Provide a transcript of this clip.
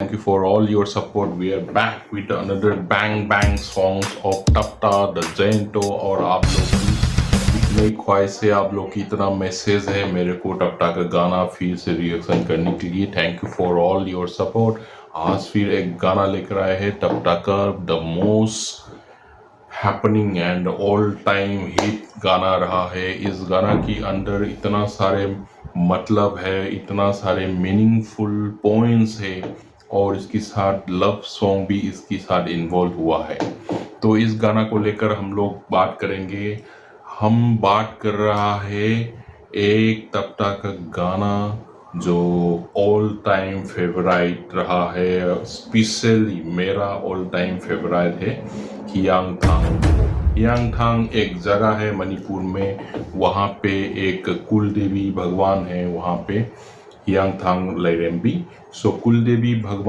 Thank you for all your support. We are back with another bang bang songs of टपटा the जेंटो। और आप लोग की इतनी ख्वाहिश है, आप लोग की इतना मैसेज है मेरे को टपटा का गाना फिर से रिएक्शन करने के लिए। Thank you for all your support. आज फिर एक गाना लेकर आए हैं टपटा का, the most happening and all time hit गाना रहा है। इस गाना की अंदर इतना सारे मतलब है, इतना सारे मीनिंगफुल पॉइंट्स है और इसके साथ लव सॉन्ग भी इसके साथ इन्वॉल्व हुआ है। तो इस गाना को लेकर हम लोग बात करेंगे। हम बात कर रहा है एक तबता का गाना जो ऑल टाइम फेवरेट रहा है, स्पेशली मेरा ऑल टाइम फेवरेट है हियांगथांग। हियांगथांग एक जगह है मणिपुर में, वहाँ पे एक कुल देवी भगवान है, वहाँ पे हियांगथांग लाइरेम्बी। सो कुल देवी भगवान